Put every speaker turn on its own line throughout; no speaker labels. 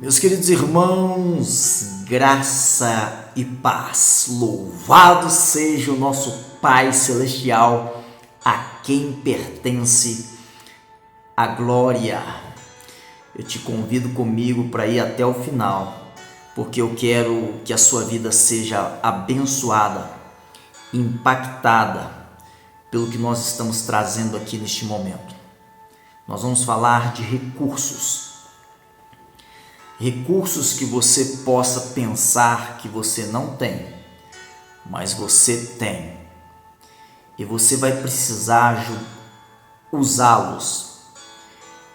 Meus queridos irmãos, graça e paz, louvado seja o nosso Pai Celestial, a quem pertence a glória. Eu te convido comigo para ir até o final, porque eu quero que a sua vida seja abençoada, impactada pelo que nós estamos trazendo aqui neste momento. Nós vamos falar de recursos que você possa pensar que você não tem, mas você tem, e você vai precisar usá-los.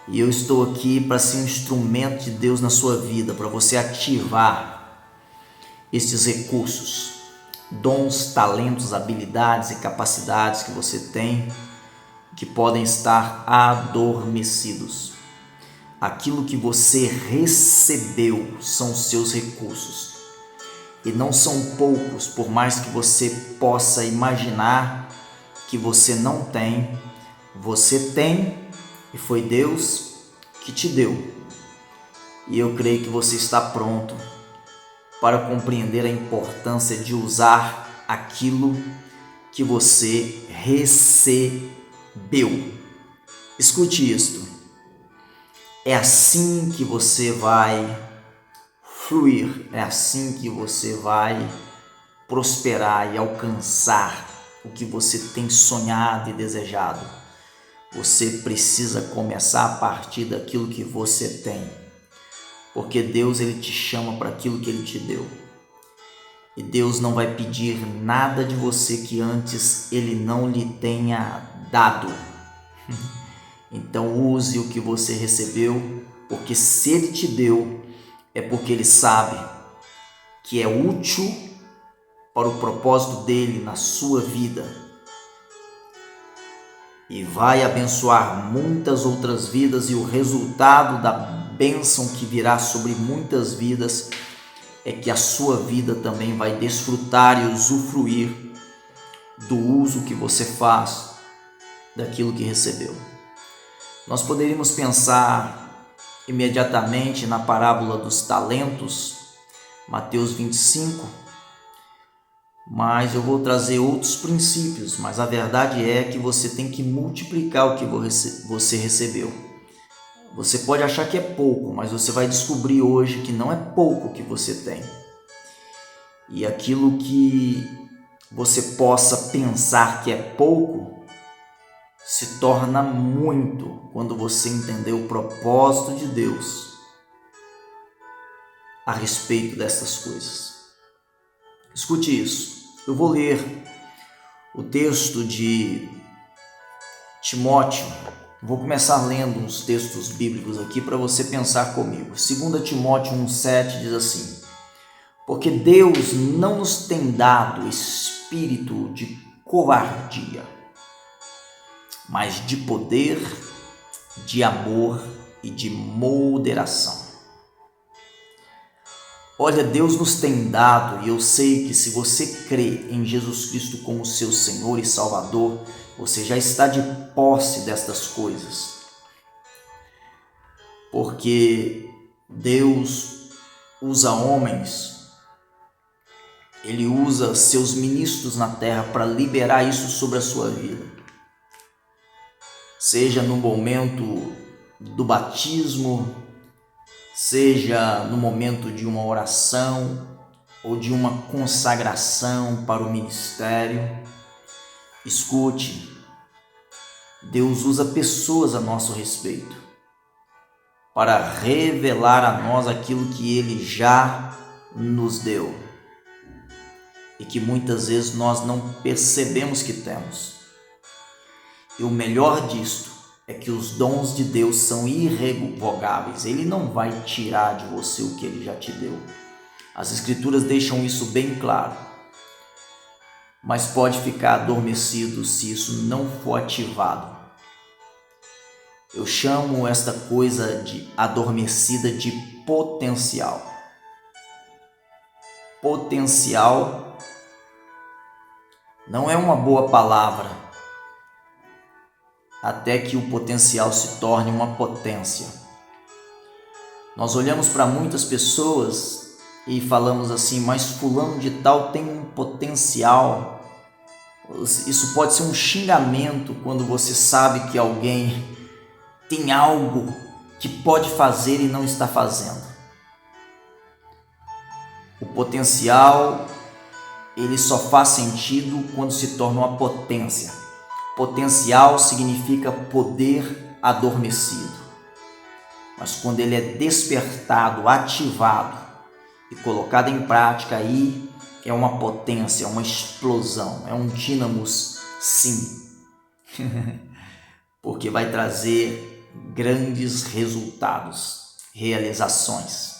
E eu estou aqui para ser um instrumento de Deus na sua vida, para você ativar estes recursos, dons, talentos, habilidades e capacidades que você tem, que podem estar adormecidos. Aquilo que você recebeu são seus recursos, e não são poucos, por mais que você possa imaginar que você não tem. Você tem, e foi Deus que te deu, e eu creio que você está pronto para compreender a importância de usar aquilo que você recebeu. Escute isto. É assim que você vai fluir, é assim que você vai prosperar e alcançar o que você tem sonhado e desejado. Você precisa começar a partir daquilo que você tem, porque Deus ele te chama para aquilo que Ele te deu. E Deus não vai pedir nada de você que antes Ele não lhe tenha dado. Então use o que você recebeu, porque se Ele te deu, é porque Ele sabe que é útil para o propósito dEle na sua vida. E vai abençoar muitas outras vidas, e o resultado da bênção que virá sobre muitas vidas é que a sua vida também vai desfrutar e usufruir do uso que você faz daquilo que recebeu. Nós poderíamos pensar imediatamente na parábola dos talentos, Mateus 25, mas eu vou trazer outros princípios. Mas a verdade é que você tem que multiplicar o que você recebeu. Você pode achar que é pouco, mas você vai descobrir hoje que não é pouco que você tem. E aquilo que você possa pensar que é pouco se torna muito quando você entender o propósito de Deus a respeito dessas coisas. Escute isso. Eu vou ler o texto de Timóteo. Vou começar lendo uns textos bíblicos aqui para você pensar comigo. 2 Timóteo 1,7 diz assim: porque Deus não nos tem dado espírito de covardia, mas de poder, de amor e de moderação. Olha, Deus nos tem dado, e eu sei que se você crê em Jesus Cristo como seu Senhor e Salvador, você já está de posse destas coisas. Porque Deus usa homens, Ele usa seus ministros na terra para liberar isso sobre a sua vida. Seja no momento do batismo, seja no momento de uma oração ou de uma consagração para o ministério. Escute, Deus usa pessoas a nosso respeito para revelar a nós aquilo que Ele já nos deu e que muitas vezes nós não percebemos que temos. E o melhor disto é que os dons de Deus são irrevogáveis. Ele não vai tirar de você o que Ele já te deu. As Escrituras deixam isso bem claro. Mas pode ficar adormecido se isso não for ativado. Eu chamo esta coisa de adormecida de potencial. Potencial não é uma boa palavra, até que o potencial se torne uma potência. Nós olhamos para muitas pessoas e falamos assim, mas fulano de tal tem um potencial. Isso pode ser um xingamento quando você sabe que alguém tem algo que pode fazer e não está fazendo. O potencial, ele só faz sentido quando se torna uma potência. Potencial significa poder adormecido. Mas quando ele é despertado, ativado e colocado em prática, aí é uma potência, é uma explosão, é um dínamos, sim. Porque vai trazer grandes resultados, realizações.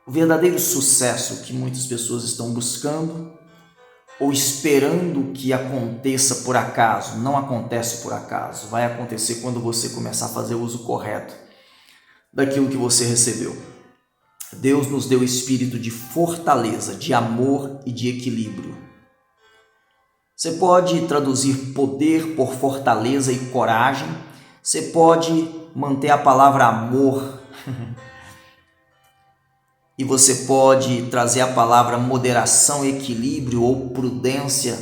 O verdadeiro sucesso que muitas pessoas estão buscando ou esperando que aconteça por acaso, não acontece por acaso, vai acontecer quando você começar a fazer o uso correto daquilo que você recebeu. Deus nos deu espírito de fortaleza, de amor e de equilíbrio. Você pode traduzir poder por fortaleza e coragem. Você pode manter a palavra amor. E você pode trazer a palavra moderação, equilíbrio ou prudência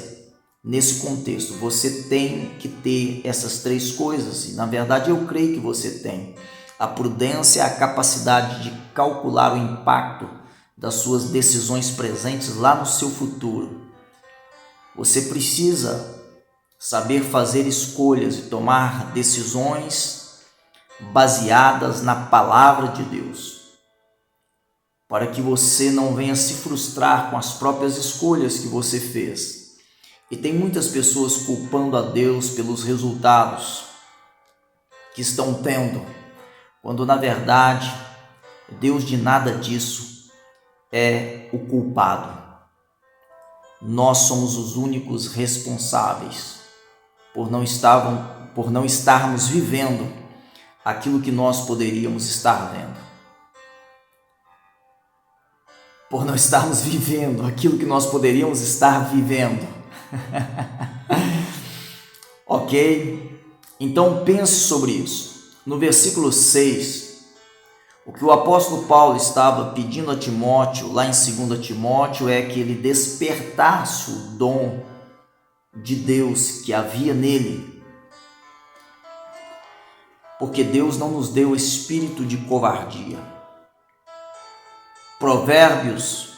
nesse contexto. Você tem que ter essas três coisas. E na verdade eu creio que você tem. A prudência é a capacidade de calcular o impacto das suas decisões presentes lá no seu futuro. Você precisa saber fazer escolhas e tomar decisões baseadas na palavra de Deus, para que você não venha se frustrar com as próprias escolhas que você fez. E tem muitas pessoas culpando a Deus pelos resultados que estão tendo, quando na verdade Deus de nada disso é o culpado. Nós somos os únicos responsáveis por não estarmos vivendo aquilo que nós poderíamos estar vendo. Por não estarmos vivendo aquilo que nós poderíamos estar vivendo. Ok? Então pense sobre isso. No versículo 6, o que o apóstolo Paulo estava pedindo a Timóteo, lá em 2 Timóteo, é que ele despertasse o dom de Deus que havia nele. Porque Deus não nos deu espírito de covardia. Provérbios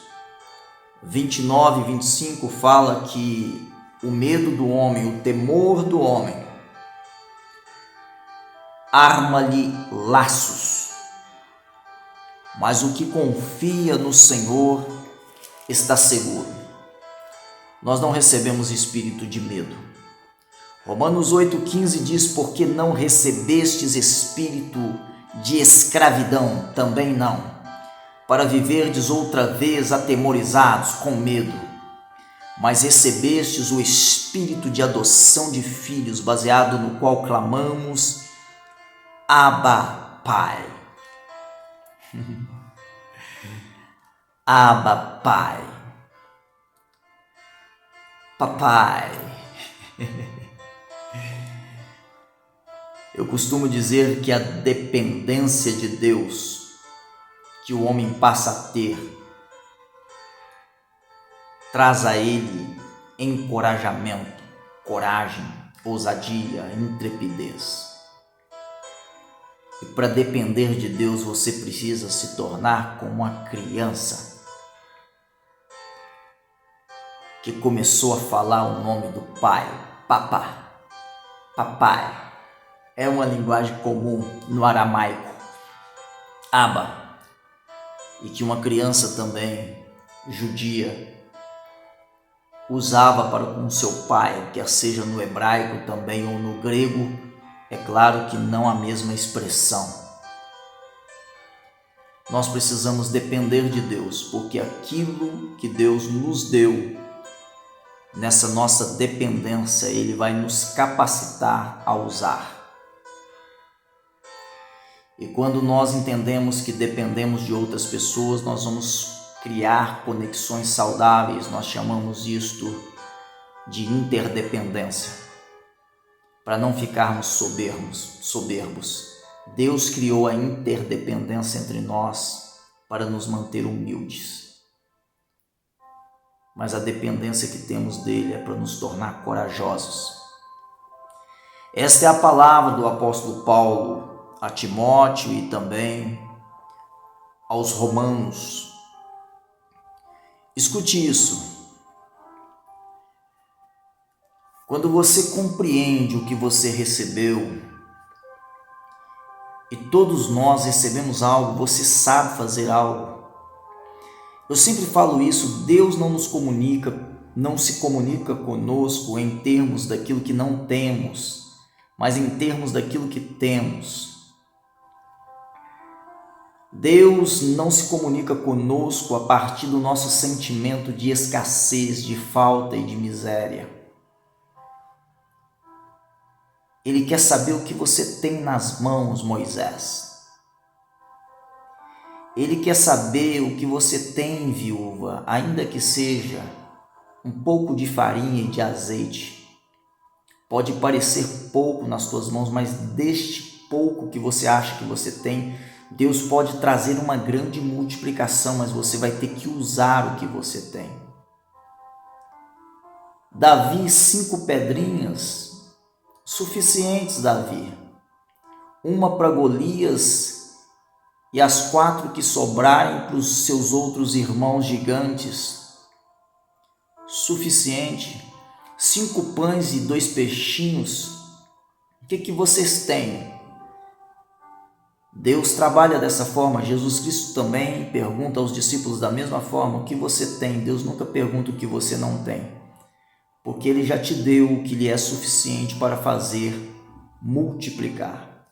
29 e 25 fala que o medo do homem, o temor do homem, arma-lhe laços. Mas o que confia no Senhor está seguro. Nós não recebemos espírito de medo. Romanos 8,15 diz, porque não recebestes espírito de escravidão, também não, para viverdes outra vez atemorizados, com medo, mas recebestes o espírito de adoção de filhos, baseado no qual clamamos, Abba, Pai. Abba, Pai. Papai. Eu costumo dizer que a dependência de Deus que o homem passa a ter traz a ele encorajamento, coragem, ousadia, intrepidez. E para depender de Deus você precisa se tornar como uma criança que começou a falar o nome do Pai, papá, papai. É uma linguagem comum no aramaico, Abba, e que uma criança também judia usava para com seu pai, quer seja no hebraico também ou no grego, é claro que não a mesma expressão. Nós precisamos depender de Deus, porque aquilo que Deus nos deu, nessa nossa dependência, Ele vai nos capacitar a usar. E quando nós entendemos que dependemos de outras pessoas, nós vamos criar conexões saudáveis. Nós chamamos isto de interdependência, para não ficarmos soberbos. Deus criou a interdependência entre nós para nos manter humildes. Mas a dependência que temos dele é para nos tornar corajosos. Esta é a palavra do apóstolo Paulo a Timóteo e também aos romanos. Escute isso. Quando você compreende o que você recebeu, e todos nós recebemos algo, você sabe fazer algo. Eu sempre falo isso, Deus não se comunica conosco em termos daquilo que não temos, mas em termos daquilo que temos. Deus não se comunica conosco a partir do nosso sentimento de escassez, de falta e de miséria. Ele quer saber o que você tem nas mãos, Moisés. Ele quer saber o que você tem, viúva, ainda que seja um pouco de farinha e de azeite. Pode parecer pouco nas tuas mãos, mas deste pouco que você acha que você tem, Deus pode trazer uma grande multiplicação, mas você vai ter que usar o que você tem. Davi, 5 pedrinhas suficientes, Davi. Uma para Golias e as 4 que sobrarem para os seus outros irmãos gigantes. Suficiente. 5 pães e 2 peixinhos. O que vocês têm? Deus trabalha dessa forma. Jesus Cristo também pergunta aos discípulos da mesma forma: o que você tem? Deus nunca pergunta o que você não tem, porque Ele já te deu o que lhe é suficiente para fazer multiplicar.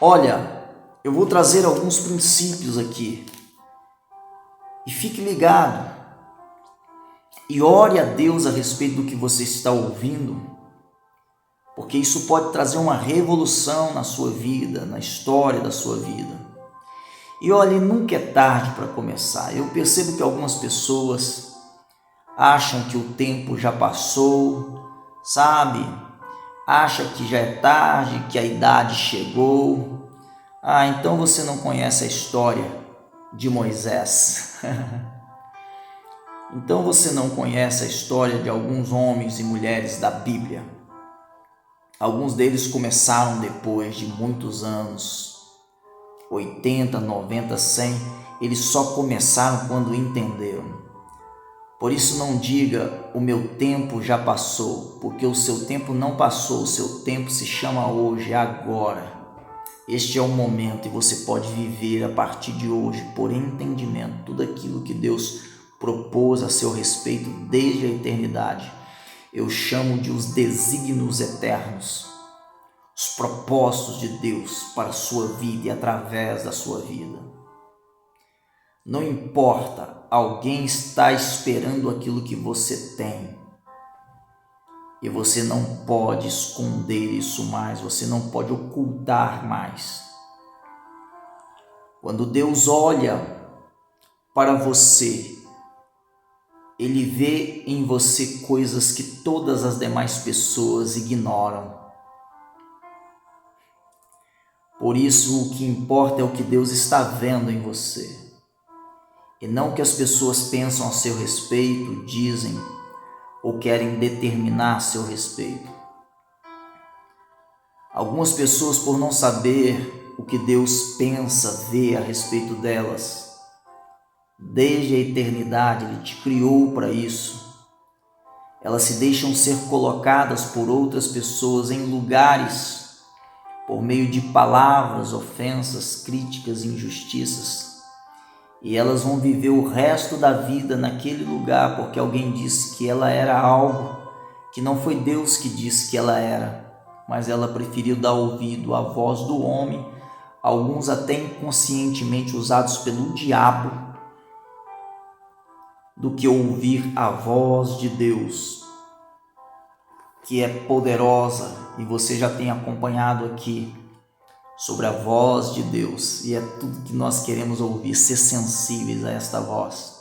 Olha, eu vou trazer alguns princípios aqui, e fique ligado, e ore a Deus a respeito do que você está ouvindo, porque isso pode trazer uma revolução na sua vida, na história da sua vida. E olha, nunca é tarde para começar. Eu percebo que algumas pessoas acham que o tempo já passou, sabe? Acha que já é tarde, que a idade chegou. Então você não conhece a história de Moisés. Então você não conhece a história de alguns homens e mulheres da Bíblia. Alguns deles começaram depois de muitos anos, 80, 90, 100. Eles só começaram quando entenderam. Por isso não diga: o meu tempo já passou, porque o seu tempo não passou, o seu tempo se chama hoje, agora. Este é o momento e você pode viver a partir de hoje, por entendimento, tudo aquilo que Deus propôs a seu respeito desde a eternidade. Eu chamo de os desígnios eternos, os propósitos de Deus para a sua vida e através da sua vida. Não importa, alguém está esperando aquilo que você tem. E você não pode esconder isso mais, você não pode ocultar mais. Quando Deus olha para você, Ele vê em você coisas que todas as demais pessoas ignoram. Por isso, o que importa é o que Deus está vendo em você. E não o que as pessoas pensam a seu respeito, dizem ou querem determinar a seu respeito. Algumas pessoas, por não saber o que Deus pensa, vê a respeito delas, desde a eternidade Ele te criou para isso. Elas se deixam ser colocadas por outras pessoas em lugares por meio de palavras, ofensas, críticas, injustiças. E elas vão viver o resto da vida naquele lugar porque alguém disse que ela era algo que não foi Deus que disse que ela era, mas ela preferiu dar ouvido à voz do homem, alguns até inconscientemente usados pelo diabo, do que ouvir a voz de Deus, que é poderosa, e você já tem acompanhado aqui sobre a voz de Deus, e é tudo que nós queremos ouvir, ser sensíveis a esta voz,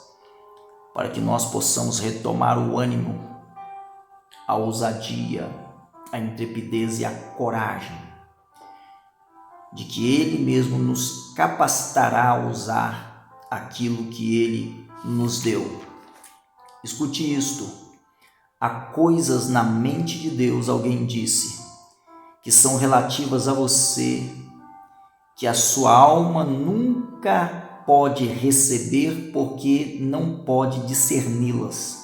para que nós possamos retomar o ânimo, a ousadia, a intrepidez e a coragem. de que Ele mesmo nos capacitará a usar aquilo que Ele nos deu. Escute isto: há coisas na mente de Deus, alguém disse, que são relativas a você, que a sua alma nunca pode receber porque não pode discerni-las.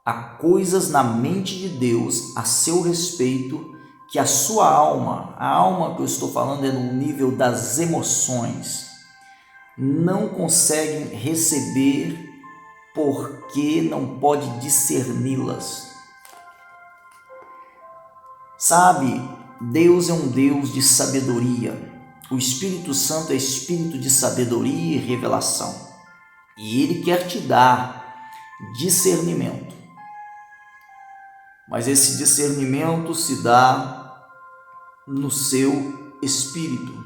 Há coisas na mente de Deus a seu respeito que a sua alma, a alma que eu estou falando é no nível das emoções, não conseguem receber porque não pode discerni-las. Sabe, Deus é um Deus de sabedoria. O Espírito Santo é espírito de sabedoria e revelação. E Ele quer te dar discernimento. Mas esse discernimento se dá no seu espírito.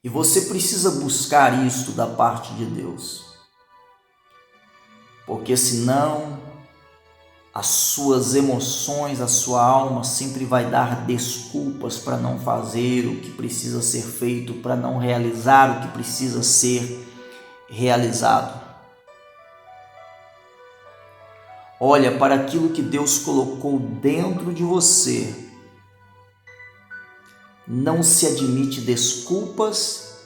E você precisa buscar isto da parte de Deus. Porque senão as suas emoções, a sua alma sempre vai dar desculpas para não fazer o que precisa ser feito, para não realizar o que precisa ser realizado. Olha, para aquilo que Deus colocou dentro de você, não se admite desculpas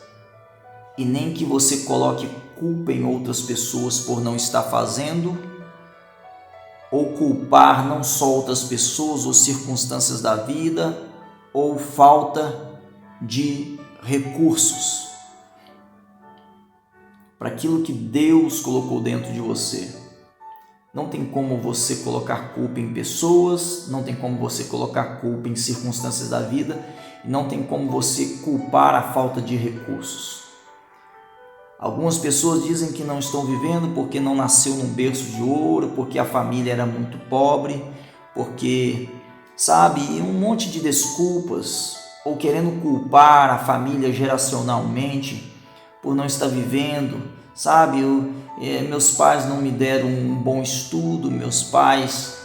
e nem que você coloque culpa em outras pessoas por não estar fazendo, ou culpar não só outras pessoas ou circunstâncias da vida, ou falta de recursos para aquilo que Deus colocou dentro de você. Não tem como você colocar culpa em pessoas, não tem como você colocar culpa em circunstâncias da vida, e não tem como você culpar a falta de recursos. Algumas pessoas dizem que não estão vivendo porque não nasceu num berço de ouro, porque a família era muito pobre, porque, sabe, um monte de desculpas, ou querendo culpar a família geracionalmente por não estar vivendo, sabe, meus pais não me deram um bom estudo, meus pais,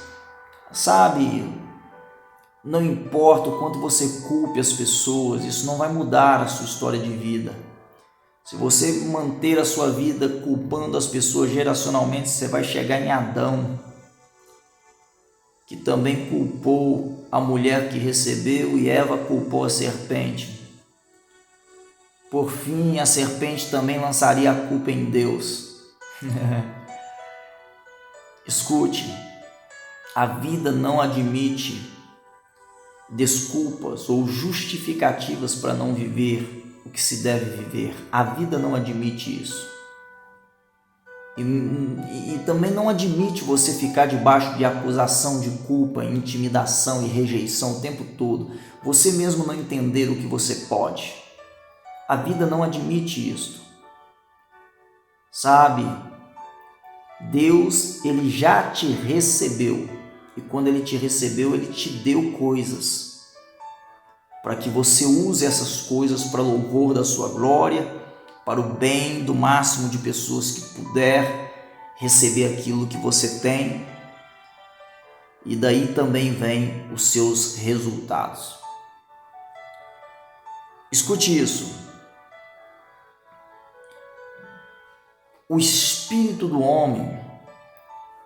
sabe, não importa o quanto você culpe as pessoas, isso não vai mudar a sua história de vida. Se você manter a sua vida culpando as pessoas geracionalmente, você vai chegar em Adão, que também culpou a mulher que recebeu, e Eva culpou a serpente. Por fim, a serpente também lançaria a culpa em Deus. Escute, a vida não admite desculpas ou justificativas para não viver o que se deve viver. A vida não admite isso. E também não admite você ficar debaixo de acusação, de culpa, intimidação e rejeição o tempo todo. Você mesmo não entender o que você pode. A vida não admite isso. Sabe, Deus, Ele já te recebeu. E quando Ele te recebeu, Ele te deu coisas para que você use essas coisas para louvor da sua glória, para o bem do máximo de pessoas que puder receber aquilo que você tem, e daí também vem os seus resultados. Escute isso. O espírito do homem,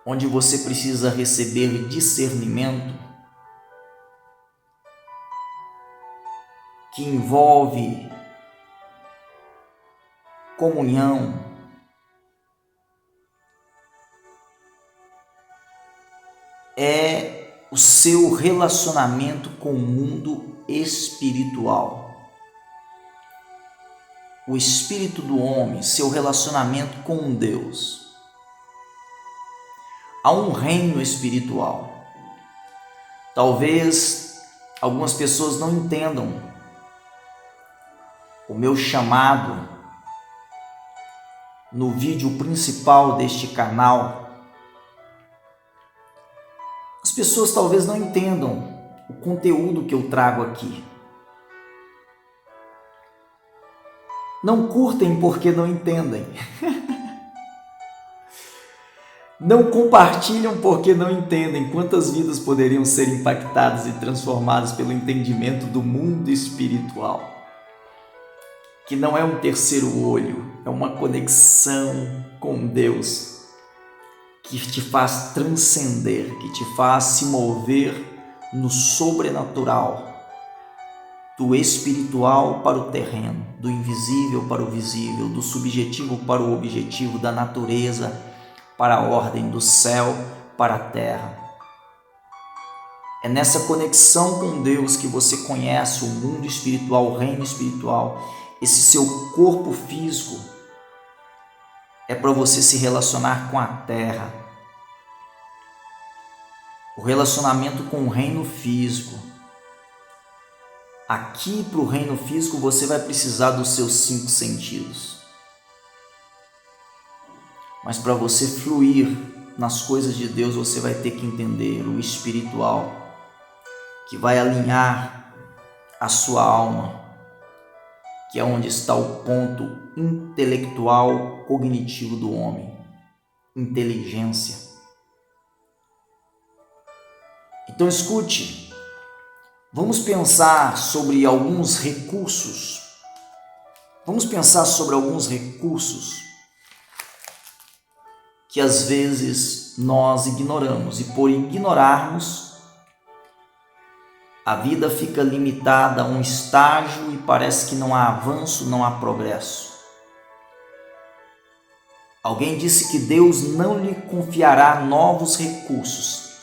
onde você precisa receber discernimento, que envolve comunhão, é o seu relacionamento com o mundo espiritual. O espírito do homem, seu relacionamento com Deus. Há um reino espiritual. Talvez algumas pessoas não entendam o meu chamado no vídeo principal deste canal. As pessoas talvez não entendam o conteúdo que eu trago aqui. Não curtem porque não entendem. Não compartilham porque não entendem quantas vidas poderiam ser impactadas e transformadas pelo entendimento do mundo espiritual. Que não é um terceiro olho, é uma conexão com Deus que te faz transcender, que te faz se mover no sobrenatural, do espiritual para o terreno, do invisível para o visível, do subjetivo para o objetivo, da natureza para a ordem, do céu para a terra. É nessa conexão com Deus que você conhece o mundo espiritual, o reino espiritual. Esse seu corpo físico é para você se relacionar com a terra. O relacionamento com o reino físico. Aqui para o reino físico você vai precisar dos seus 5 sentidos. Mas para você fluir nas coisas de Deus, você vai ter que entender o espiritual, que vai alinhar a sua alma, que é onde está o ponto intelectual cognitivo do homem, inteligência. Então escute, vamos pensar sobre alguns recursos. Que às vezes nós ignoramos, e por ignorarmos, a vida fica limitada a um estágio e parece que não há avanço, não há progresso. Alguém disse que Deus não lhe confiará novos recursos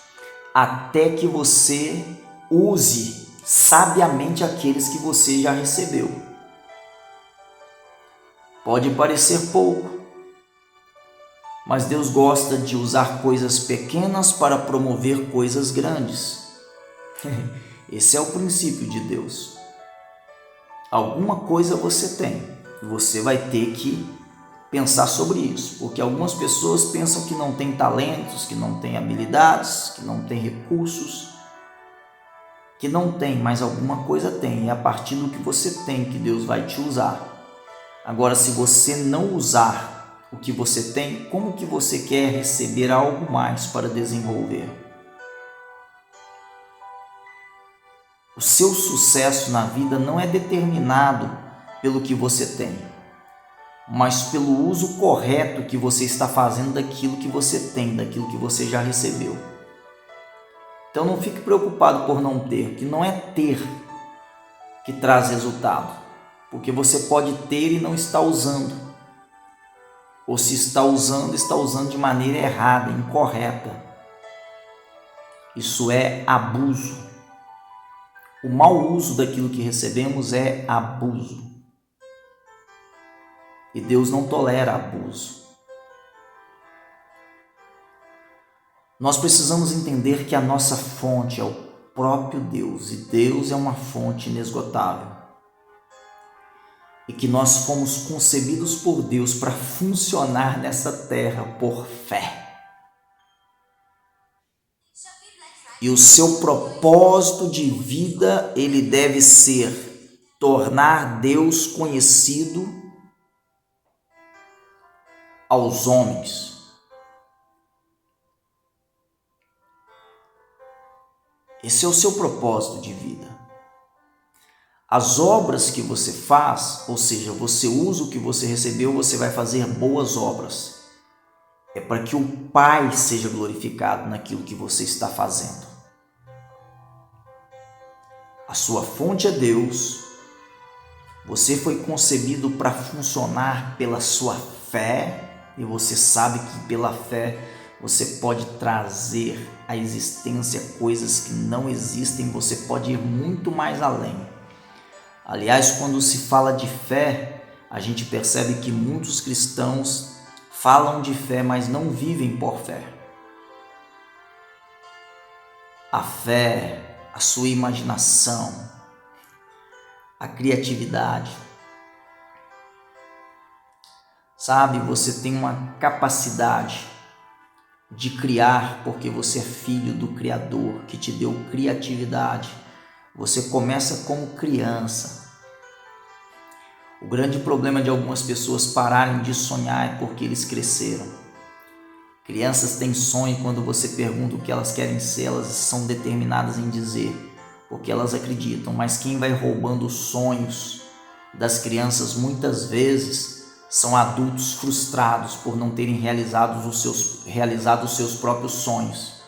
até que você use sabiamente aqueles que você já recebeu. Pode parecer pouco, mas Deus gosta de usar coisas pequenas para promover coisas grandes. Esse é o princípio de Deus. Alguma coisa você tem, e você vai ter que pensar sobre isso, porque algumas pessoas pensam que não tem talentos, que não tem habilidades, que não tem recursos, que não tem, mas alguma coisa tem, e é a partir do que você tem que Deus vai te usar. Agora, se você não usar o que você tem, como que você quer receber algo mais para desenvolver? O seu sucesso na vida não é determinado pelo que você tem, mas pelo uso correto que você está fazendo daquilo que você tem, daquilo que você já recebeu. Então não fique preocupado por não ter, que não é ter que traz resultado, porque você pode ter e não está usando, ou se está usando de maneira errada, incorreta. Isso é abuso. O mau uso daquilo que recebemos é abuso. E Deus não tolera abuso. Nós precisamos entender que a nossa fonte é o próprio Deus, e Deus é uma fonte inesgotável. E que nós fomos concebidos por Deus para funcionar nessa terra por fé. E o seu propósito de vida, ele deve ser tornar Deus conhecido aos homens. Esse é o seu propósito de vida. As obras que você faz, ou seja, você usa o que você recebeu, você vai fazer boas obras. É para que o Pai seja glorificado naquilo que você está fazendo. A sua fonte é Deus. Você foi concebido para funcionar pela sua fé, e você sabe que pela fé você pode trazer à existência coisas que não existem, você pode ir muito mais além. Aliás, quando se fala de fé, a gente percebe que muitos cristãos falam de fé, mas não vivem por fé. A fé, a sua imaginação, a criatividade. Sabe, você tem uma capacidade de criar porque você é filho do Criador que te deu criatividade. Você começa como criança. O grande problema de algumas pessoas pararem de sonhar é porque eles cresceram. Crianças têm sonho e quando você pergunta o que elas querem ser, elas são determinadas em dizer, porque elas acreditam. Mas quem vai roubando os sonhos das crianças muitas vezes são adultos frustrados por não terem realizado os seus próprios sonhos,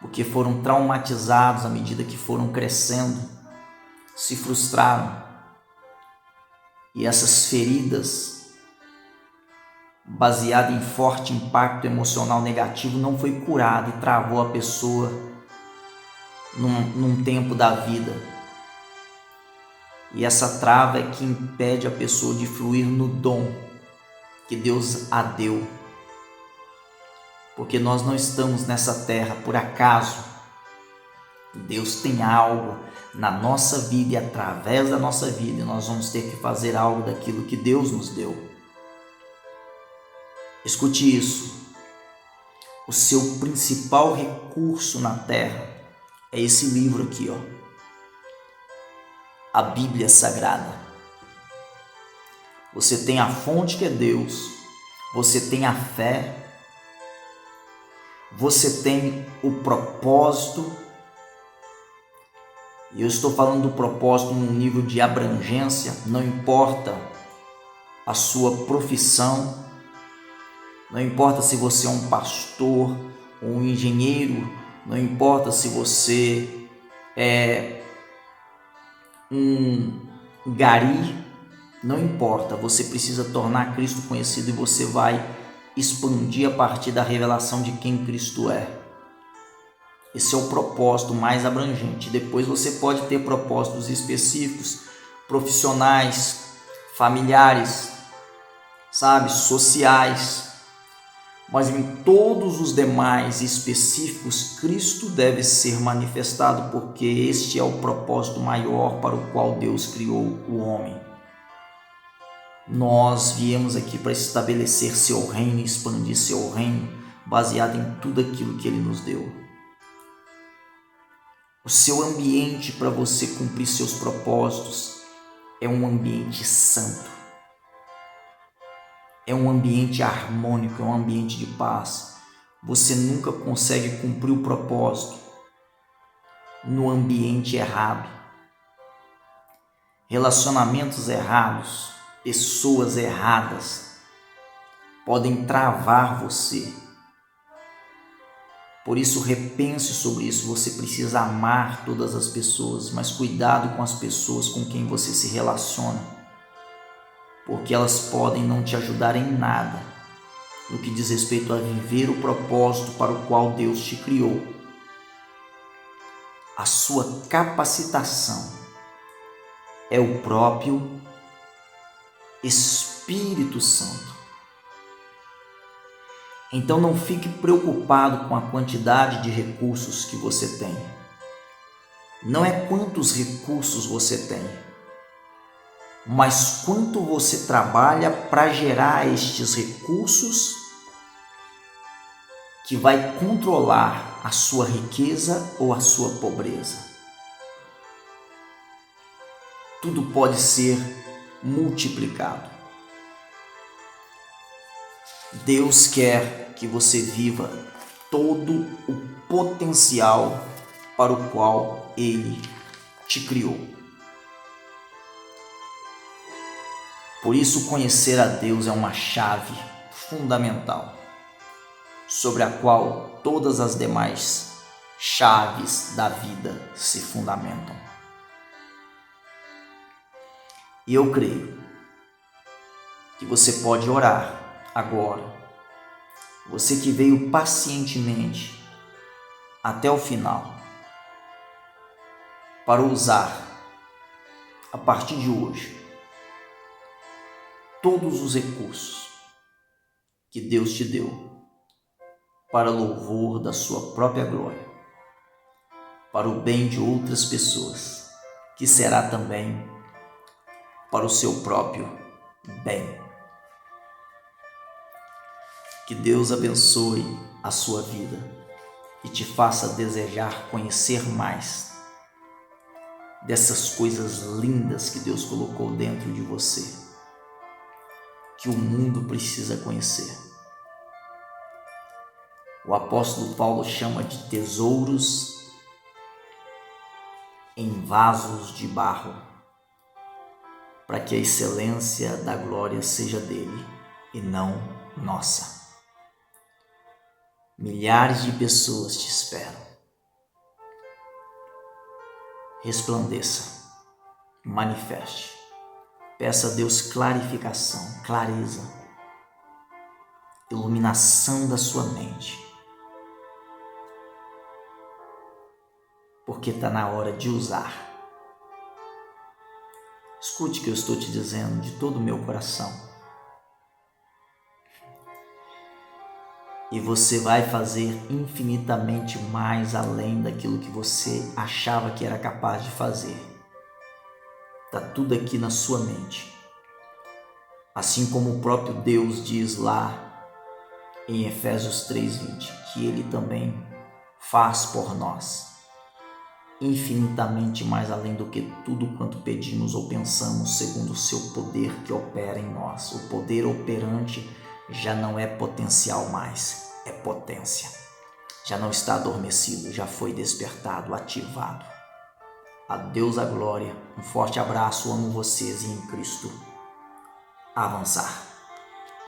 porque foram traumatizados à medida que foram crescendo, se frustraram, e essas feridas, baseada em forte impacto emocional negativo, não foi curado e travou a pessoa num tempo da vida. E essa trava é que impede a pessoa de fluir no dom que Deus a deu. Porque nós não estamos nessa terra por acaso. Deus tem algo na nossa vida e através da nossa vida nós vamos ter que fazer algo daquilo que Deus nos deu. Escute isso, o seu principal recurso na terra é esse livro aqui, ó, a Bíblia Sagrada. Você tem a fonte que é Deus, você tem a fé, você tem o propósito, e eu estou falando do propósito num nível de abrangência, não importa a sua profissão, não importa se você é um pastor ou um engenheiro, não importa se você é um gari, não importa, você precisa tornar Cristo conhecido e você vai expandir a partir da revelação de quem Cristo é. Esse é o propósito mais abrangente. Depois você pode ter propósitos específicos, profissionais, familiares, sabe, sociais. Mas em todos os demais específicos, Cristo deve ser manifestado, porque este é o propósito maior para o qual Deus criou o homem. Nós viemos aqui para estabelecer seu reino e expandir seu reino, baseado em tudo aquilo que Ele nos deu. O seu ambiente para você cumprir seus propósitos é um ambiente santo. É um ambiente harmônico, é um ambiente de paz. Você nunca consegue cumprir o propósito no ambiente errado. Relacionamentos errados, pessoas erradas podem travar você. Por isso, repense sobre isso. Você precisa amar todas as pessoas, mas cuidado com as pessoas com quem você se relaciona, porque elas podem não te ajudar em nada no que diz respeito a viver o propósito para o qual Deus te criou. A sua capacitação é o próprio Espírito Santo. Então não fique preocupado com a quantidade de recursos que você tem. Não é quantos recursos você tem, mas quanto você trabalha para gerar estes recursos que vai controlar a sua riqueza ou a sua pobreza. Tudo pode ser multiplicado. Deus quer que você viva todo o potencial para o qual Ele te criou. Por isso, conhecer a Deus é uma chave fundamental, sobre a qual todas as demais chaves da vida se fundamentam. E eu creio que você pode orar agora, você que veio pacientemente até o final, para usar, a partir de hoje, todos os recursos que Deus te deu para louvor da sua própria glória, para o bem de outras pessoas, que será também para o seu próprio bem. Que Deus abençoe a sua vida e te faça desejar conhecer mais dessas coisas lindas que Deus colocou dentro de você, que o mundo precisa conhecer. O apóstolo Paulo chama de tesouros em vasos de barro, para que a excelência da glória seja dele e não nossa. Milhares de pessoas te esperam. Resplandeça, manifeste, peça a Deus clarificação, clareza, iluminação da sua mente, porque está na hora de usar. Escute o que eu estou te dizendo de todo o meu coração. E você vai fazer infinitamente mais além daquilo que você achava que era capaz de fazer. Está tudo aqui na sua mente. Assim como o próprio Deus diz lá em Efésios 3:20, que Ele também faz por nós infinitamente mais além do que tudo quanto pedimos ou pensamos, segundo o seu poder que opera em nós. O poder operante já não é potencial mais, é potência. Já não está adormecido, já foi despertado, ativado. A Deus a glória, um forte abraço, amo vocês e em Cristo avançar.